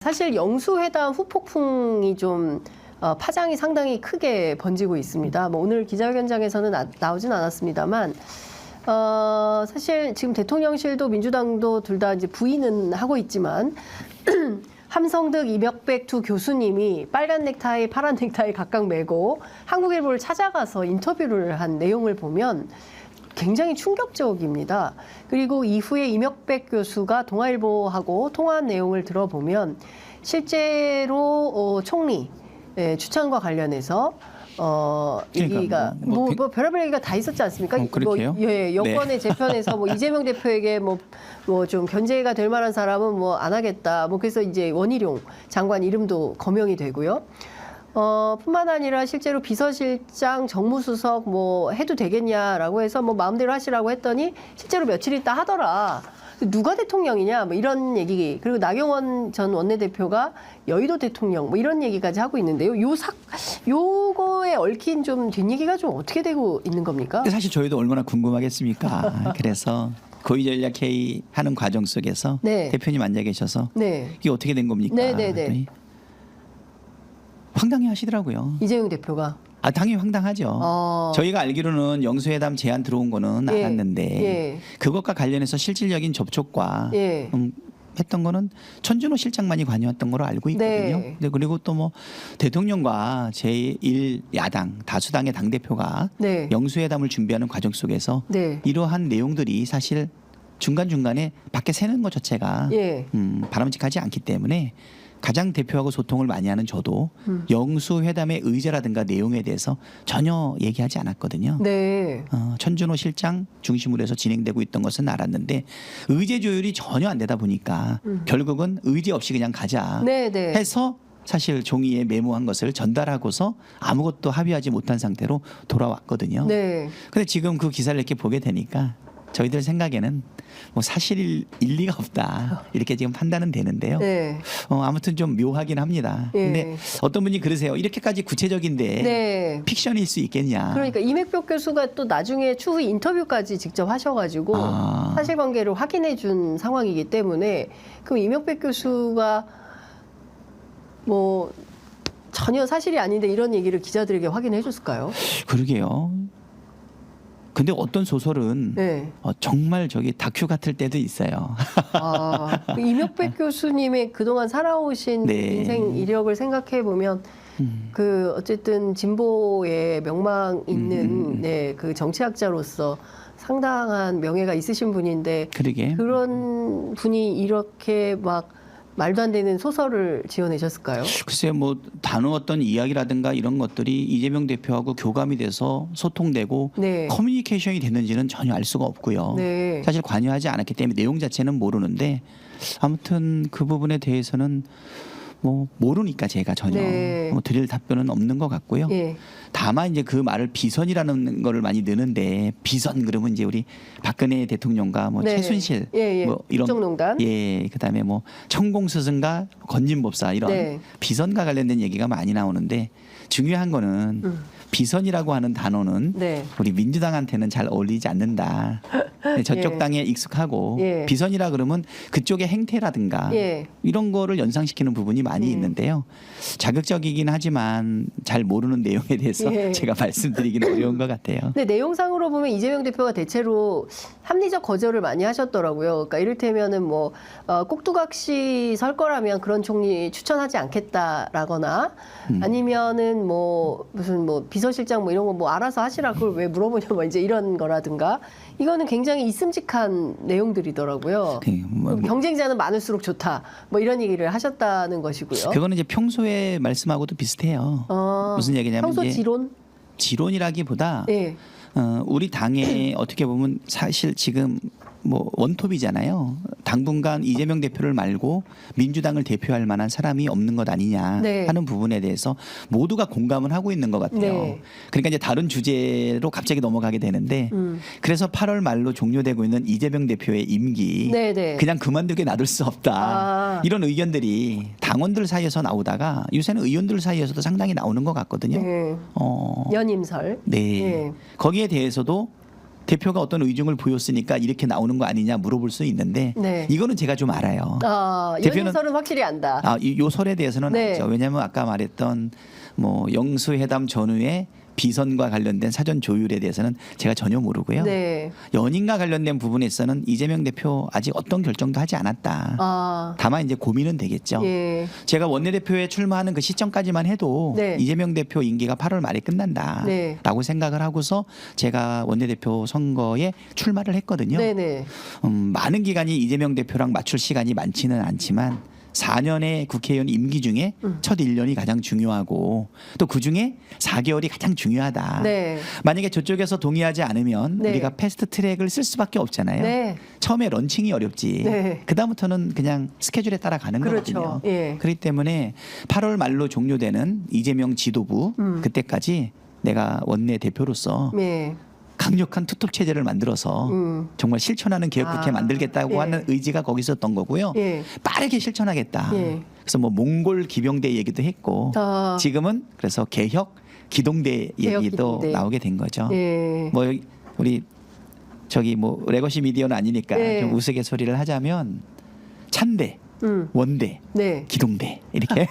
사실 영수회담 후폭풍이 좀 파장이 상당히 크게 번지고 있습니다. 뭐 오늘 기자회견장에서는 나오진 않았습니다만 사실 지금 대통령실도 민주당도 둘 다 이제 부인은 하고 있지만 함성득, 이명백 두 교수님이 빨간 넥타이, 파란 넥타이 각각 메고 한국일보를 찾아가서 인터뷰를 한 내용을 보면 굉장히 충격적입니다. 그리고 이후에 이명백 교수가 동아일보하고 통화한 내용을 들어보면 실제로 총리 추천과 관련해서 얘기가 뭐 별의별 얘기가 다 있었지 않습니까? 여권의 재편에서 뭐 이재명 대표에게 뭐 좀 견제가 될 만한 사람은 뭐 안 하겠다. 뭐 그래서 이제 원희룡 장관 이름도 거명이 되고요. 뿐만 아니라 실제로 비서실장, 정무수석 뭐 해도 되겠냐라고 해서 뭐 마음대로 하시라고 했더니 실제로 며칠 있다 하더라. 누가 대통령이냐 뭐 이런 얘기. 그리고 나경원 전 원내대표가 여의도 대통령 뭐 이런 얘기까지 하고 있는데요. 요거에 얽힌 좀 뒷얘기가 좀 어떻게 되고 있는 겁니까? 사실 저희도 얼마나 궁금하겠습니까? 그래서 고위전략회의 하는 과정 속에서 대표님 앉아 계셔서 이게 어떻게 된 겁니까? 황당해 하시더라고요. 이재명 대표가. 당연히 황당하죠. 저희가 알기로는 영수회담 제안 들어온 거는 알았는데 그것과 관련해서 실질적인 접촉과 했던 거는 천준호 실장만이 관여했던 거로 알고 있거든요. 그리고 또 뭐 대통령과 제1야당 다수당의 당대표가 영수회담을 준비하는 과정 속에서 이러한 내용들이 사실 중간중간에 밖에 새는 것 자체가 바람직하지 않기 때문에 가장 대표하고 소통을 많이 하는 저도 영수회담의 의제라든가 내용에 대해서 전혀 얘기하지 않았거든요. 천준호 실장 중심으로 해서 진행되고 있던 것은 알았는데 의제 조율이 전혀 안 되다 보니까 결국은 의제 없이 그냥 가자 해서 사실 종이에 메모한 것을 전달하고서 아무것도 합의하지 못한 상태로 돌아왔거든요. 근데 지금 그 기사를 이렇게 보게 되니까 저희들 생각에는 뭐 사실 일리가 없다 이렇게 지금 판단은 되는데요. 아무튼 좀 묘하긴 합니다. 근데 어떤 분이 그러세요. 이렇게까지 구체적인데 픽션일 수 있겠냐. 그러니까 이명백 교수가 또 나중에 추후 인터뷰까지 직접 하셔가지고 사실관계를 확인해 준 상황이기 때문에 그럼 이명백 교수가 뭐 전혀 사실이 아닌데 이런 얘기를 기자들에게 확인해 줬을까요? 그러게요. 근데 어떤 소설은 정말 저기 다큐 같을 때도 있어요. 이명백 교수님의 그동안 살아오신 인생 이력을 생각해 보면 그 어쨌든 진보의 명망 있는 그 정치학자로서 상당한 명예가 있으신 분인데 그런 분이 이렇게 막 말도 안 되는 소설을 지어내셨을까요? 글쎄요, 뭐 나누었던 이야기라든가 이런 것들이 이재명 대표하고 교감이 돼서 소통되고 커뮤니케이션이 됐는지는 전혀 알 수가 없고요. 사실 관여하지 않았기 때문에 내용 자체는 모르는데 아무튼 그 부분에 대해서는 뭐 모르니까 제가 전혀 뭐 드릴 답변은 없는 것 같고요. 다만 이제 그 말을 비선이라는 거를 많이 넣는데 비선 그러면 이제 우리 박근혜 대통령과 뭐 최순실 뭐 이런 국정농단 그다음에 뭐 천공스승과 건진법사 이런 비선과 관련된 얘기가 많이 나오는데 중요한 거는 비선이라고 하는 단어는 우리 민주당한테는 잘 어울리지 않는다. 저쪽 당에 익숙하고 비선이라 그러면 그쪽의 행태라든가 이런 거를 연상시키는 부분이 많이 있는데요. 자극적이긴 하지만 잘 모르는 내용에 대해서 제가 말씀드리기는 어려운 것 같아요. 근데 내용상으로 보면 이재명 대표가 대체로 합리적 거절을 많이 하셨더라고요. 그러니까 이를테면은 뭐 꼭두각시 설 거라면 그런 총리 추천하지 않겠다라거나 아니면은 뭐 무슨 뭐 비서실장 뭐 이런 거 뭐 알아서 하시라 그걸 왜 물어보냐 뭐 이제 이런 거라든가 이거는 굉장히 있음직한 내용들이더라고요. 경쟁자는 많을수록 좋다 뭐 이런 얘기를 하셨다는 것이고요. 그거는 이제 평소에 말씀하고도 비슷해요. 무슨 얘기냐면 평소 지론? 지론이라기보다 우리 당에 어떻게 보면 사실 지금 뭐 원톱이잖아요. 당분간 이재명 대표를 말고 민주당을 대표할 만한 사람이 없는 것 아니냐 하는 부분에 대해서 모두가 공감을 하고 있는 것 같아요. 그러니까 이제 다른 주제로 갑자기 넘어가게 되는데 그래서 8월 말로 종료되고 있는 이재명 대표의 임기 그냥 그만두게 놔둘 수 없다. 이런 의견들이 당원들 사이에서 나오다가 요새는 의원들 사이에서도 상당히 나오는 것 같거든요. 연임설. 거기에 대해서도 대표가 어떤 의중을 보였으니까 이렇게 나오는 거 아니냐 물어볼 수 있는데 네. 이거는 제가 좀 알아요. 연인설은 확실히 안다. 요 설에 대해서는 네. 알죠. 왜냐하면 아까 말했던 뭐 영수회담 전후에 비선과 관련된 사전 조율에 대해서는 제가 전혀 모르고요. 네. 연인과 관련된 부분에서는 이재명 대표 아직 어떤 결정도 하지 않았다. 다만 이제 고민은 되겠죠. 예. 제가 원내대표에 출마하는 그 시점까지만 해도 네. 이재명 대표 임기가 8월 말에 끝난다라고 네. 생각을 하고서 제가 원내대표 선거에 출마를 했거든요. 네네. 많은 기간이 이재명 대표랑 맞출 시간이 많지는 않지만 4년의 국회의원 임기 중에 첫 1년이 가장 중요하고 또 그중에 4개월이 가장 중요하다. 네. 만약에 저쪽에서 동의하지 않으면 네. 우리가 패스트 트랙을 쓸 수밖에 없잖아요. 네. 처음에 런칭이 어렵지. 네. 그다음부터는 그냥 스케줄에 따라 가는 그렇죠. 거거든요. 예. 그렇기 때문에 8월 말로 종료되는 이재명 지도부 그때까지 내가 원내대표로서 네. 강력한 투톱 체제를 만들어서 정말 실천하는 개혁국회 만들겠다고 예. 하는 의지가 거기 있었던 거고요. 예. 빠르게 실천하겠다. 예. 그래서 뭐 몽골 기병대 얘기도 했고 지금은 그래서 개혁 기동대 얘기도 기동대. 나오게 된 거죠. 예. 뭐 우리 저기 뭐 레거시 미디어는 아니니까 예. 좀 우스갯소리를 하자면 찬대, 원대, 네. 기동대 이렇게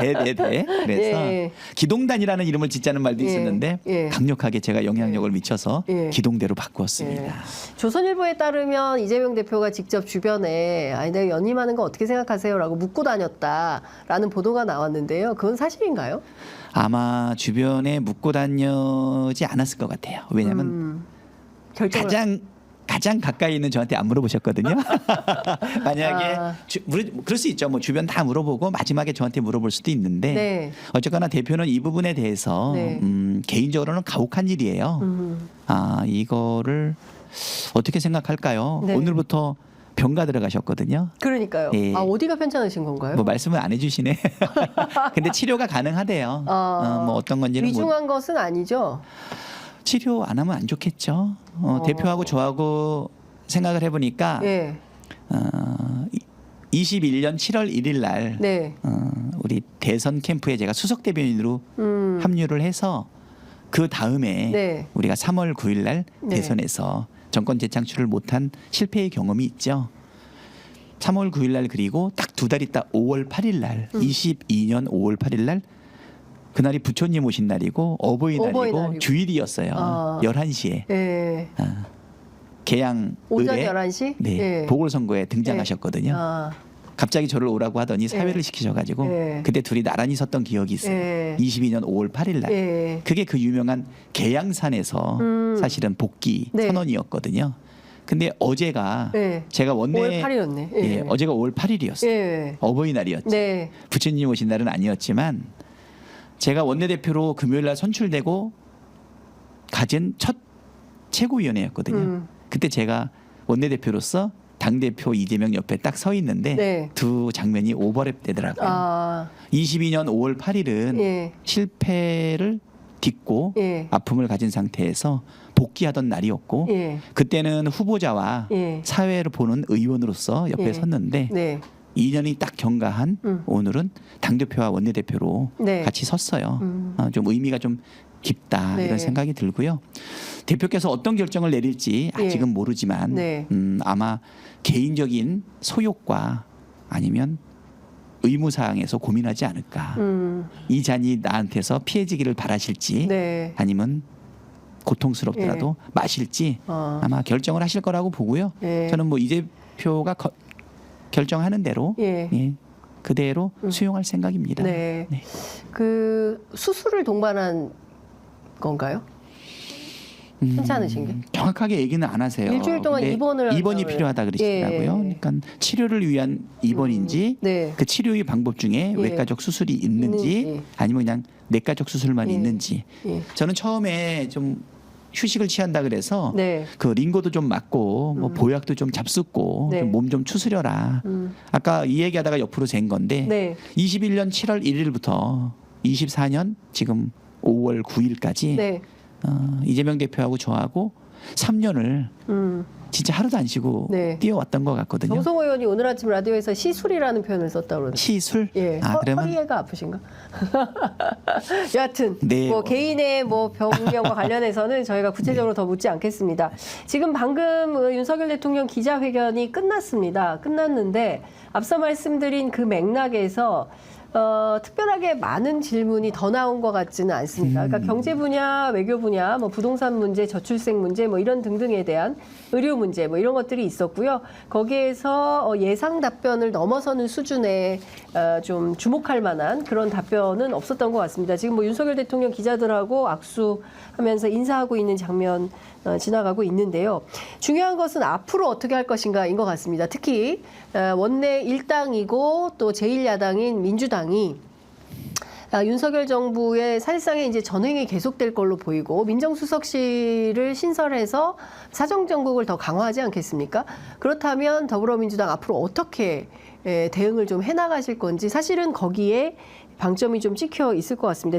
대대대 그래서 예. 기동단이라는 이름을 짓자는 말도 예. 있었는데 예. 강력하게 제가 영향력을 미쳐서 예. 기동대로 바꾸었습니다. 예. 조선일보에 따르면 이재명 대표가 직접 주변에 내가 연임하는 거 어떻게 생각하세요라고 묻고 다녔다라는 보도가 나왔는데요. 그건 사실인가요? 아마 주변에 묻고 다니지 않았을 것 같아요. 왜냐하면 가장 가까이 있는 저한테 안 물어보셨거든요. 만약에 그럴 수 있죠. 뭐 주변 다 물어보고 마지막에 저한테 물어볼 수도 있는데 네. 어쨌거나 대표는 이 부분에 대해서 네. 개인적으로는 가혹한 일이에요. 이거를 어떻게 생각할까요? 네. 오늘부터 병가 들어가셨거든요. 그러니까요. 예. 어디가 편찮으신 건가요? 뭐 말씀을 안 해주시네. 근데 치료가 가능하대요. 뭐 어떤 건지는 위중한 것은 아니죠. 치료 안 하면 안 좋겠죠. 대표하고 저하고 생각을 해보니까 예. 21년 7월 1일 날 네. 우리 대선 캠프에 제가 수석 대변인으로 합류를 해서 그 다음에 네. 우리가 3월 9일 날 네. 대선에서 정권 재창출을 못한 실패의 경험이 있죠. 3월 9일 날 그리고 딱 두 달 있다 5월 8일 날 22년 5월 8일 날 그날이 부처님 오신 날이고 어버이날이고 주일이었어요. 11시에 예. 개양 오전 을에 11시? 네, 예. 보궐선거에 등장하셨거든요. 갑자기 저를 오라고 하더니 사회를 시키셔가지고 그때 둘이 나란히 섰던 기억이 있어요. 22년 5월 8일 날. 그게 그 유명한 계양산에서 사실은 복귀 선언이었거든요. 근데 어제가 제가 원내 5월 8일이었네. 예, 어제가 5월 8일이었어요. 어버이날이었죠. 네. 부처님 오신 날은 아니었지만 제가 원내대표로 금요일 날 선출되고 가진 첫 최고위원회였거든요. 그때 제가 원내대표로서 당대표 이재명 옆에 딱 서 있는데 두 장면이 오버랩 되더라고요. 22년 5월 8일은 실패를 딛고 아픔을 가진 상태에서 복귀하던 날이었고 그때는 후보자와 사회를 보는 의원으로서 옆에 섰는데 2년이 딱 경과한 오늘은 당대표와 원내대표로 같이 섰어요. 좀 의미가 좀 깊다 이런 생각이 들고요. 대표께서 어떤 결정을 내릴지 아직은 모르지만 아마 개인적인 소욕과 아니면 의무사항에서 고민하지 않을까. 이 잔이 나한테서 피해지기를 바라실지 아니면 고통스럽더라도 마실지 아마 결정을 하실 거라고 보고요. 저는 뭐 이 대표가 결정하는 대로 그대로 수용할 생각입니다. 네. 그 수술을 동반한 건가요? 괜찮으신 게? 정확하게 얘기는 안 하세요. 일주일 동안 입원이 필요하다 그러시더라고요. 그러니까 치료를 위한 입원인지 그 치료의 방법 중에 외과적 수술이 있는지 아니면 그냥 내과적 수술만 있는지 저는 처음에 좀 휴식을 취한다 그래서 그 링거도 좀 맞고 뭐 보약도 좀 잡숫고 몸 좀 추스려라. 아까 이 얘기하다가 옆으로 잰 건데 21년 7월 1일부터 24년 지금 5월 9일까지 이재명 대표하고 저하고 3년을 진짜 하루도 안 쉬고 네. 뛰어왔던 것 같거든요. 정성호 의원이 오늘 아침 라디오에서 시술이라는 표현을 썼다고 그러는데. 시술? 예. 그러면 허리가 아프신가? 여하튼 네. 뭐 개인의 뭐 병명과 관련해서는 저희가 구체적으로 더 묻지 않겠습니다. 지금 방금 윤석열 대통령 기자회견이 끝났는데 앞서 말씀드린 그 맥락에서 특별하게 많은 질문이 더 나온 것 같지는 않습니다. 그러니까 경제 분야, 외교 분야, 뭐 부동산 문제, 저출생 문제, 뭐 이런 등등에 대한 의료 문제, 뭐 이런 것들이 있었고요. 거기에서 예상 답변을 넘어서는 수준의 좀 주목할 만한 그런 답변은 없었던 것 같습니다. 지금 뭐 윤석열 대통령 기자들하고 악수하면서 인사하고 있는 장면 지나가고 있는데요. 중요한 것은 앞으로 어떻게 할 것인가인 것 같습니다. 특히 원내 1당이고 또 제1야당인 민주당이 윤석열 정부의 사실상의 이제 전횡이 계속될 걸로 보이고 민정수석실을 신설해서 사정정국을 더 강화하지 않겠습니까? 그렇다면 더불어민주당 앞으로 어떻게 대응을 좀 해나가실 건지 사실은 거기에 방점이 좀 찍혀 있을 것 같습니다.